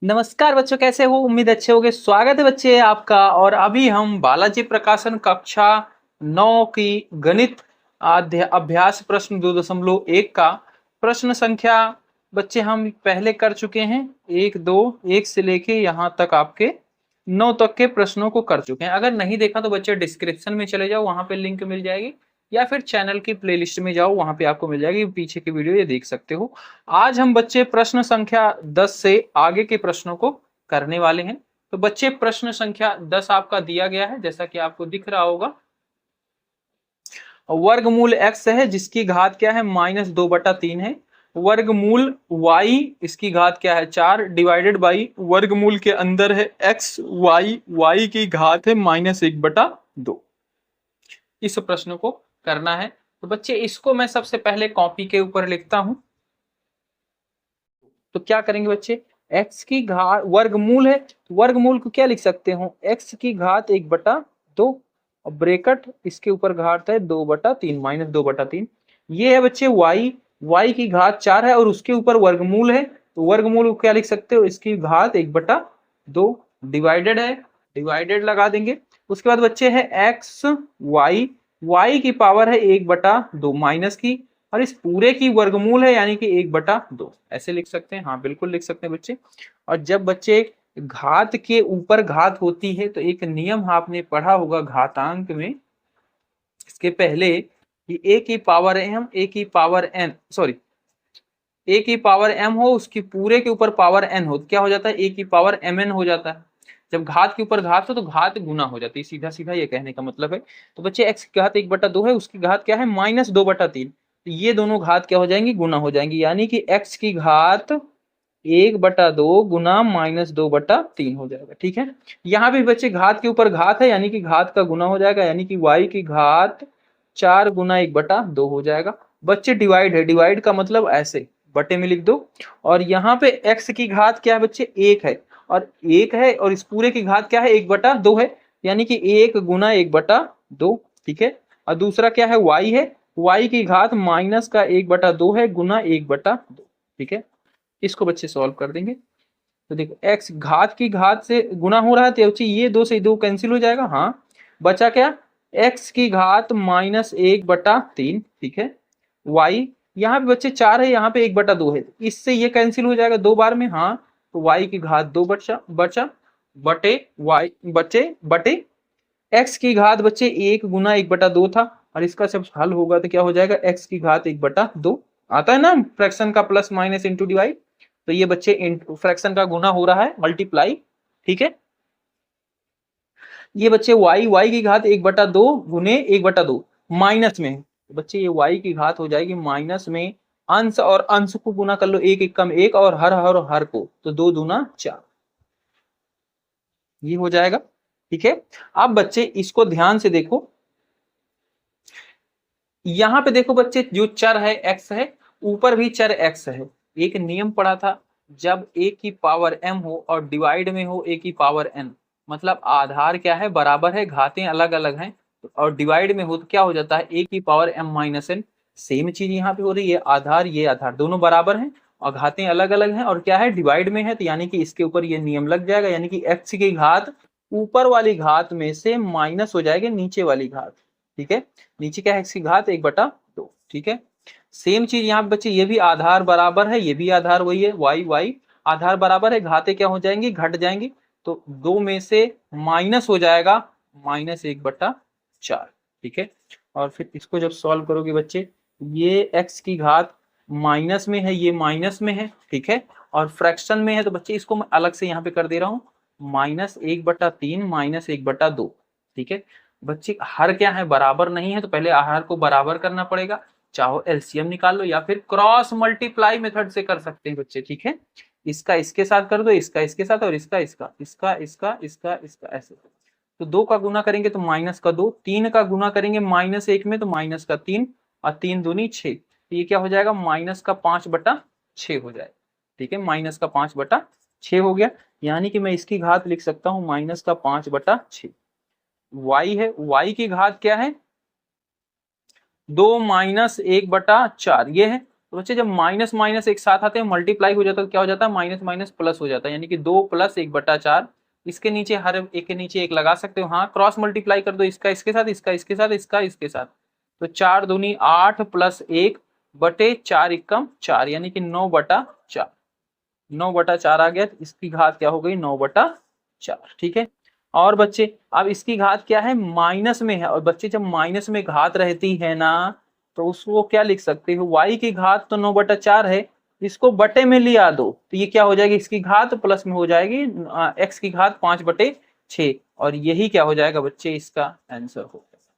नमस्कार बच्चों, कैसे हो? उम्मीद अच्छे होंगे। स्वागत है बच्चे आपका। और अभी हम बालाजी प्रकाशन कक्षा 9 की गणित अभ्यास प्रश्न 2.1 का प्रश्न संख्या बच्चे हम पहले कर चुके हैं। 1 से लेके यहाँ तक आपके 9 तक के प्रश्नों को कर चुके हैं। अगर नहीं देखा तो बच्चे डिस्क्रिप्शन में चले जाओ, वहां पे लिंक मिल जाएगी, या फिर चैनल की प्लेलिस्ट में जाओ, वहां पे आपको मिल जाएगी, पीछे की वीडियो ये देख सकते हो। आज हम बच्चे प्रश्न संख्या 10 से आगे के प्रश्नों को करने वाले हैं। तो बच्चे प्रश्न संख्या 10 आपका दिया गया है, जैसा कि आपको दिख रहा होगा। वर्गमूल x है जिसकी घात क्या है, -2/3 है। वर्गमूल y इसकी घात क्या है, 4 डिवाइडेड बाई वर्गमूल के अंदर है x y की घात है -1/2। इस प्रश्न को करना है। तो बच्चे इसको मैं सबसे पहले कॉपी के ऊपर लिखता हूं। तो क्या करेंगे बच्चे, x की घात वर्गमूल है, तो वर्गमूल को क्या लिख सकते हो, x की घात 1/2 और ब्रेकेट इसके ऊपर घात है 2/3 -2/3। ये है बच्चे y की घात 4 है और उसके ऊपर वर्गमूल है, तो वर्गमूल को क्या लिख सकते हो, इसकी घात 1/2 डिवाइडेड है, डिवाइडेड लगा देंगे। उसके बाद बच्चे है x y की पावर है 1/2 माइनस की, और इस पूरे की वर्गमूल है यानी कि 1/2, ऐसे लिख सकते हैं। हाँ बिल्कुल लिख सकते हैं बच्चे। और जब बच्चे घात के ऊपर घात होती है तो एक नियम आपने पढ़ा होगा घातांक में, इसके पहले, कि a की पावर m a की पावर n सॉरी a की पावर m हो, उसकी पूरे के ऊपर पावर n हो, तो क्या हो जाता है, a की पावर mn हो जाता है। जब घात के ऊपर घात हो तो घात गुना हो जाती है, सीधा सीधा ये कहने का मतलब है। तो बच्चे x की घात 1/2 है, उसकी घात क्या है -2/3, तो ये दोनों घात क्या हो जाएंगी, गुना हो जाएंगी, यानी कि x की घात 1/2 गुना -2/3 हो जाएगा। ठीक है, यहाँ भी बच्चे घात के ऊपर घात है यानी कि घात का गुना हो जाएगा, यानी कि y की घात 4 गुना 1/2 हो जाएगा। बच्चे डिवाइड है, डिवाइड का मतलब ऐसे बटे में लिख दो। और यहाँ पे x की घात क्या है बच्चे, 1 है, और 1 है, और इस पूरे की घात क्या है, 1/2 है, यानी कि 1 गुना 1/2। ठीक है, और दूसरा क्या है, y है, y की घात माइनस का 1/2 है गुना 1/2। ठीक है, इसको बच्चे सॉल्व कर देंगे। तो देखो x घात की घात से गुना हो रहा है, तो ये 2 से 2 कैंसिल हो जाएगा। हाँ, बचा क्या, x की घात -1/3। ठीक है, y यहाँ पे बच्चे 4 है, यहाँ पे 1/2 है, इससे ये कैंसिल हो जाएगा 2 बार में। हाँ, तो y की घात 2 बचा बचा बटे y बटे x की घात बच्चे 1 गुना 1/2 था, और इसका जब हल होगा तो क्या हो जाएगा, x की घात 1/2 आता है ना, फ्रैक्शन का प्लस माइनस इंटू डिवाइड। तो ये बच्चे फ्रैक्शन का गुना हो रहा है, मल्टीप्लाई। ठीक है, ये बच्चे y की घात 1/2 गुने 1/2 माइनस में है, तो बच्चे ये y की घात हो जाएगी माइनस में, अंश और अंश को गुना कर लो, एक एक कम एक, और हर को, तो 2 दूना 4, ये हो जाएगा। ठीक है, अब बच्चे इसको ध्यान से देखो, यहाँ पे देखो बच्चे, जो चर है x है, ऊपर भी चर x है। एक नियम पढ़ा था, जब a की पावर m हो और डिवाइड में हो a की पावर n, मतलब आधार क्या है, बराबर है, घातें अलग अलग हैं, और डिवाइड में हो तो क्या हो जाता है, a की power m minus n। Same चीज यहाँ पे हो रही है, ये आधार दोनों बराबर हैं और घातें अलग अलग हैं, और क्या है, डिवाइड में है, तो यानी कि इसके ऊपर ये नियम लग जाएगा, यानी कि x की घात ऊपर वाली घात में से माइनस हो जाएगी नीचे वाली घात। ठीक है, नीचे क्या है, x की घात 1/2। ठीक है, सेम चीज यहाँ पे बच्चे, ये भी आधार बराबर है, ये भी आधार वही है, y आधार बराबर है, घातें क्या हो जाएंगी, घट जाएंगी, तो 2 में से माइनस हो जाएगा -1/4। ठीक है, और फिर इसको जब सॉल्व करोगे बच्चे, ये x की घात माइनस में है, ये माइनस में है। ठीक है, और फ्रैक्शन में है, तो बच्चे इसको मैं अलग से यहाँ पे कर दे रहा हूँ, -1/3 -1/2। ठीक है, बच्चे हर क्या है, बराबर नहीं है, तो पहले आहार को बराबर करना पड़ेगा, चाहो एलसीएम निकाल लो या फिर क्रॉस मल्टीप्लाई मेथड से कर सकते हैं बच्चे। ठीक है, इसका इसके साथ कर दो, इसका इसके साथ, और इसका इसका इसका इसका इसका इसका ऐसे। तो 2 का गुना करेंगे तो -2, 3 का गुना करेंगे -1 में तो -3, और 3 दूनी 6, तो ये क्या हो जाएगा, -5/6 हो जाएगा। ठीक है, -5/6 हो गया, यानी कि मैं इसकी घात लिख सकता हूँ -5/6। y है, y की घात क्या है, 2 - 1/4 ये है, तो बच्चे जब माइनस माइनस एक साथ आते हैं मल्टीप्लाई हो जाता है तो क्या हो जाता है, माइनस माइनस प्लस हो जाता है, यानी कि 2 + 1/4। इसके नीचे हर एक के नीचे एक लगा सकते हो, हाँ क्रॉस मल्टीप्लाई कर दो, इसका इसके साथ, इसका इसके साथ, इसका इसके साथ, तो 4 दूनी 8 + 1/4 एकम 4, यानी कि 9/4। 9/4 आ गया, तो इसकी घात क्या हो गई, 9/4। ठीक है। और बच्चे अब इसकी घात क्या है, माइनस में है, और बच्चे जब माइनस में घात रहती है ना तो उसको क्या लिख सकते हो, y की घात तो 9/4 है, इसको बटे में लिया दो तो ये क्या हो जाएगी, इसकी घात प्लस में हो जाएगी x की घात 5/6, और यही क्या हो जाएगा बच्चे, इसका आंसर हो जाएगा।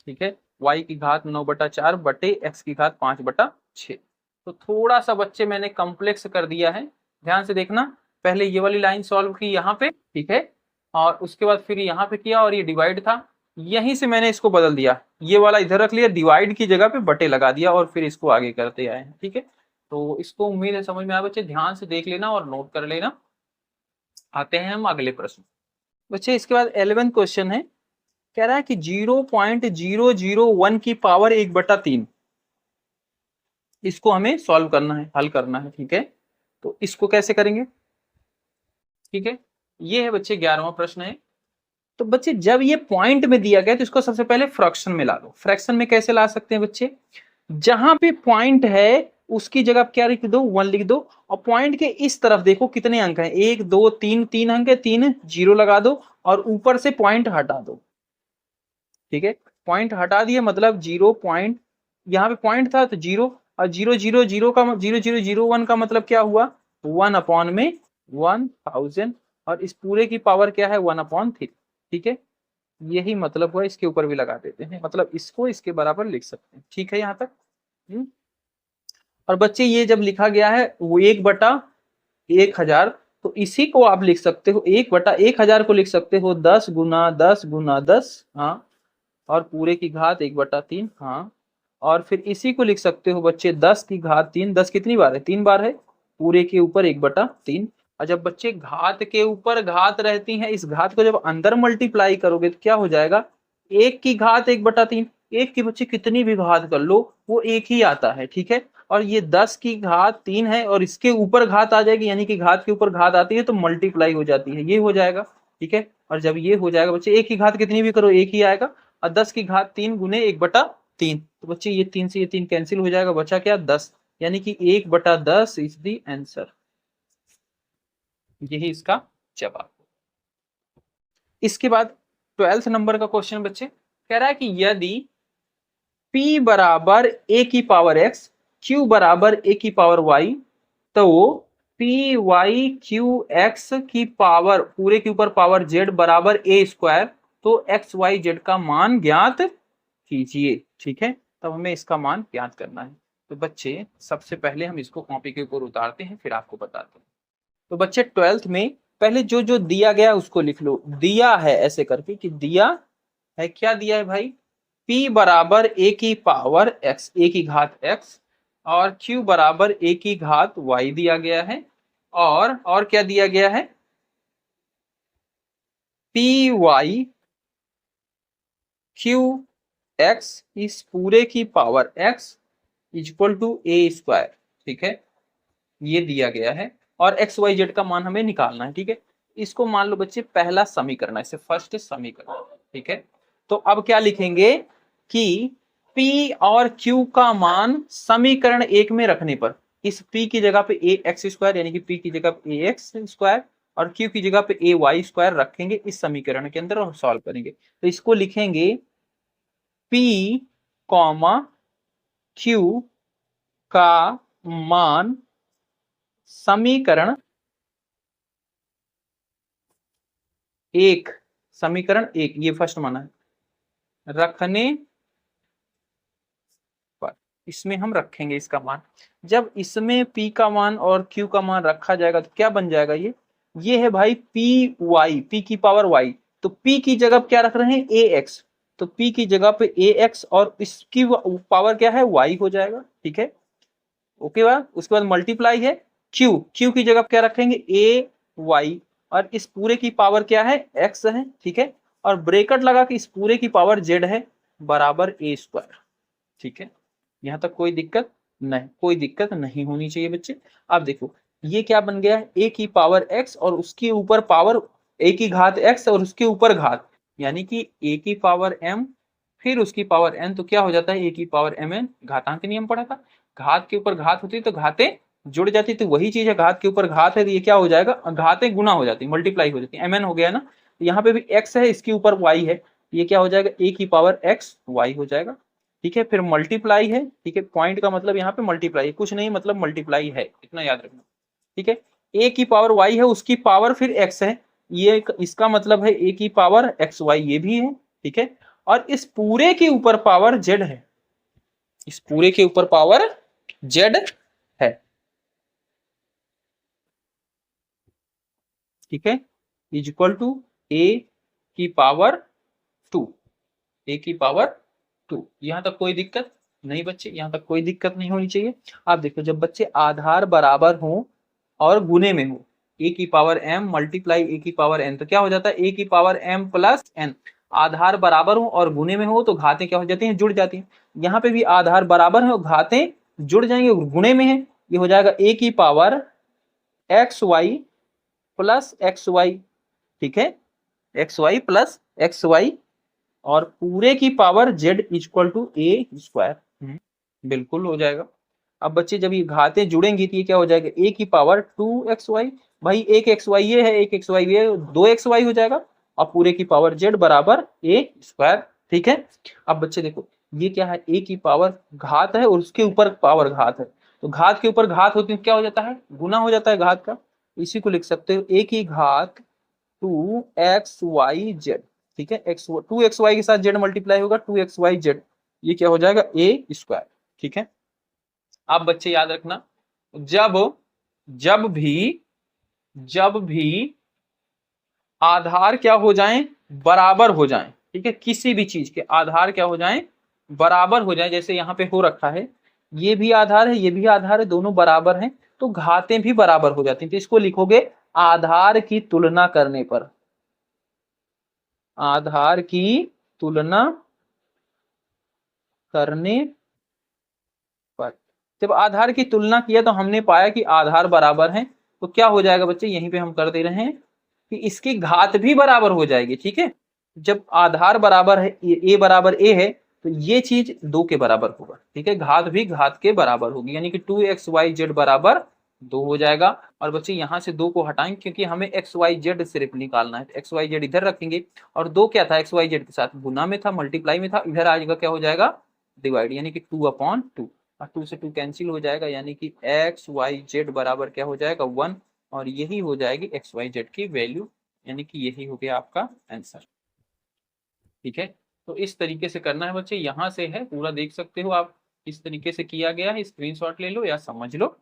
ठीक है, y की घात 9/4 बटे x की घात 5/6। तो थोड़ा सा बच्चे मैंने कॉम्प्लेक्स कर दिया है, ध्यान से देखना। पहले ये वाली लाइन सॉल्व की यहाँ पे, ठीक है, और उसके बाद फिर यहाँ पे किया, और ये डिवाइड था, यहीं से मैंने इसको बदल दिया, ये वाला इधर रख लिया, डिवाइड की जगह पे बटे लगा दिया, और फिर इसको आगे करते आए हैं। ठीक है, तो इसको उम्मीद है समझ में आया बच्चे, ध्यान से देख लेना और नोट कर लेना। आते हैं हम अगले प्रश्न बच्चे। इसके बाद 11वां क्वेश्चन है, कह रहा है कि 0.001 की पावर 1/3, इसको हमें सॉल्व करना है, हल करना है। ठीक है, तो इसको कैसे करेंगे। ठीक है, ये है बच्चे 11वां प्रश्न है। तो बच्चे जब ये पॉइंट में दिया गया तो इसको सबसे पहले फ्रैक्शन में ला लो। फ्रैक्शन में कैसे ला सकते हैं बच्चे, जहां पे पॉइंट है उसकी जगह क्या लिख दो, 1 लिख दो, और पॉइंट के इस तरफ देखो कितने अंक हैं, 1 2 3, 3 अंक है, 3 जीरो लगा दो, और ऊपर से पॉइंट हटा दो। ठीक है, पॉइंट हटा दिए मतलब 0. यहाँ पे पॉइंट था तो 0, और 0 0 0 का 0 0 0 1 का मतलब क्या हुआ, 1/1000, और इस पूरे की पावर क्या है, 1/3। ठीक है, यही मतलब हुआ, इसके ऊपर भी लगा देते हैं, मतलब इसको इसके बराबर लिख सकते हैं। ठीक है यहाँ तक। और बच्चे ये जब लिखा गया है वो 1/1000, तो इसी को आप लिख सकते हो, 1/1000 को लिख सकते हो 10 × 10 × 10, हाँ, और पूरे की घात 1/3, हाँ, और फिर इसी को लिख सकते हो बच्चे 10 की घात 3, 10 कितनी बार है, 3 बार है, पूरे के ऊपर 1/3। और जब बच्चे घात के ऊपर घात रहती है, इस घात को जब अंदर मल्टीप्लाई करोगे तो क्या हो जाएगा, 1 की घात 1/3, एक की बच्चे कितनी भी घात कर लो वो एक ही आता है। ठीक है, और ये 10 की घात 3 है, और इसके ऊपर घात आ जाएगी, यानी कि घात के ऊपर घात आती है तो मल्टीप्लाई हो जाती है, ये हो जाएगा। ठीक है, और जब ये हो जाएगा बच्चे, एक की घात कितनी भी करो एक ही आएगा, और 10 की घात 3 × 1/3, तो बच्चे ये 3 से ये 3 कैंसिल हो जाएगा, बचा क्या, 10, यानी कि 1/10 इज द आंसर। यही इसका जवाब। इसके बाद 12th नंबर का क्वेश्चन बच्चे, कह रहा है कि यदि p बराबर a की पावर x, q बराबर a की पावर y, तो p y q x की पावर पूरे के ऊपर पावर z बराबर a², तो x y z का मान ज्ञात कीजिए। ठीक है, तब हमें इसका मान ज्ञात करना है। तो बच्चे सबसे पहले हम इसको कॉपी के ऊपर उतारते हैं, फिर आपको बताते हैं। तो बच्चे 12th में पहले जो जो दिया गया उसको लिख लो, दिया है ऐसे करके कि दिया है, क्या दिया है भाई, p बराबर a की पावर x, a की घात x, और q बराबर a की घात y दिया गया है, और क्या दिया गया है, p y q x इस पूरे की power x equal to a²। ठीक है, ये दिया गया है, और एक्स वाई जेड का मान हमें निकालना है। ठीक है, इसको मान लो बच्चे पहला समीकरण है, इसे फर्स्ट समीकरण। ठीक है, तो अब क्या लिखेंगे कि P और Q का मान समीकरण 1 में रखने पर, इस P की जगह पे ax², यानी कि P की जगह पे ax² और Q की जगह पे ay² रखेंगे इस समीकरण के अंदर, और सॉल्व करेंगे। तो इसको लिखेंगे P, Q का मान समीकरण 1, समीकरण 1, ये फर्स्ट माना है, रखने पर इसमें हम रखेंगे इसका मान। जब इसमें p का मान और q का मान रखा जाएगा तो क्या बन जाएगा, ये है भाई p की पावर y, तो p की जगह क्या रख रहे हैं ax, तो p की जगह पे ax और इसकी पावर क्या है y हो जाएगा। ठीक है, ओके बा, उसके बाद मल्टीप्लाई है q की जगह क्या रखेंगे ay, और इस पूरे की पावर क्या है x है। ठीक है, और ब्रैकेट लगा के इस पूरे की पावर z है बराबर a²। ठीक है, यहां तक कोई दिक्कत नहीं, कोई दिक्कत नहीं होनी चाहिए बच्चे। अब देखो ये क्या बन गया है, a की पावर x और उसके ऊपर पावर a की घात x और उसके ऊपर घात, यानी कि a की पावर m फिर उसकी पावर n, तो क्या हो जाता है a की पावर mn। घातांक नियम पढ़ा था, घात के ऊपर घात होती है तो घातें जुड़ जाती, तो वही चीज है, घात के ऊपर घात है तो ये क्या हो जाएगा, घातें गुना हो जाती, मल्टीप्लाई हो जाती, mn हो गया ना। तो यहाँ पे भी x है, इसके ऊपर y है, ये क्या हो जाएगा, a की पावर x y हो जाएगा। ठीक है, फिर मल्टीप्लाई है, ठीक है, पॉइंट का मतलब यहाँ पे मल्टीप्लाई है, कुछ नहीं मतलब मल्टीप्लाई है, इतना याद रखना। ठीक है, a की पावर y है, उसकी पावर फिर x है, ये इसका मतलब है a की पावर एक्स वाई, ये भी है। ठीक है, और इस पूरे के ऊपर पावर z है, इस पूरे के ऊपर पावर z है। ठीक है, इज इक्वल टू a की पावर 2, a की पावर 2। यहां तक कोई दिक्कत नहीं बच्चे, यहां तक कोई दिक्कत नहीं होनी चाहिए। आप देखो जब बच्चे आधार बराबर हो और गुने में हो, a की पावर m मल्टीप्लाई a की पावर n, तो क्या हो जाता है a की पावर m प्लस n। आधार बराबर हो और गुने में हो तो घातें क्या हो जाती हैं, जुड़ जाती हैं। यहाँ पे भी आधार बराबर है और घातें जुड़ जाएंगे और गुणे में है, ये हो जाएगा a की power X Y plus X Y. ठीक है, X Y plus X Y और पूरे की power z equal to A square, बिल्कुल हो जाएगा। अब बच्चे जब ये घातें जुड़ेंगी तो ये क्या हो जाएगा, a की पावर 2xy, भाई एक एक्स वाई ये है, एक एक्स वाई ये, 2xy हो जाएगा, और पूरे की पावर z बराबर a स्क्वायर। ठीक है, अब बच्चे देखो ये क्या है, a की पावर घात है और उसके ऊपर पावर घात है, तो घात के ऊपर घात होती है क्या हो जाता है, गुना हो जाता है घात का, इसी को लिख सकते हो a की घात 2xyz। ठीक है, एक्स 2xy के साथ z मल्टीप्लाई होगा, 2xyz, ये क्या हो जाएगा a स्क्वायर। ठीक है, अब बच्चे याद रखना, जब जब भी जब भी आधार क्या हो जाएं, बराबर हो जाएं, ठीक है, किसी भी चीज के आधार क्या हो जाएं, बराबर हो जाएं, जैसे यहाँ पे हो रखा है, ये भी आधार है ये भी आधार है, दोनों बराबर हैं, तो घातें भी बराबर हो जाती हैं, तो इसको लिखोगे आधार की तुलना करने पर, आधार की तुलना करने पर। जब आधार की तुलना किया तो हमने पाया कि आधार बराबर है, तो क्या हो जाएगा बच्चे, यहीं पे हम कर दे रहे हैं कि इसकी घात भी बराबर हो जाएगी। ठीक है, जब आधार बराबर है, ए बराबर ए है, तो ये चीज 2 के बराबर होगा। ठीक है, घात भी घात के बराबर होगी, यानी कि 2xyz बराबर 2 हो जाएगा। और बच्चे यहाँ से 2 को हटाएंगे क्योंकि हमें xyz सिर्फ निकालना है, तो xyz इधर रखेंगे, और 2 क्या था, xyz के साथ गुना में था, मल्टीप्लाई में था, इधर आएगा क्या हो जाएगा, डिवाइड, यानी कि 2/2, और 2 से 2 कैंसिल हो जाएगा, यानी कि xyz बराबर क्या हो जाएगा 1, और यही हो जाएगी xyz की वैल्यू, यानी कि यही हो गया आपका आंसर। ठीक है, तो इस तरीके से करना है बच्चे, यहाँ से है पूरा देख सकते हो आप, इस तरीके से किया गया है, स्क्रीनशॉट ले लो या समझ लो।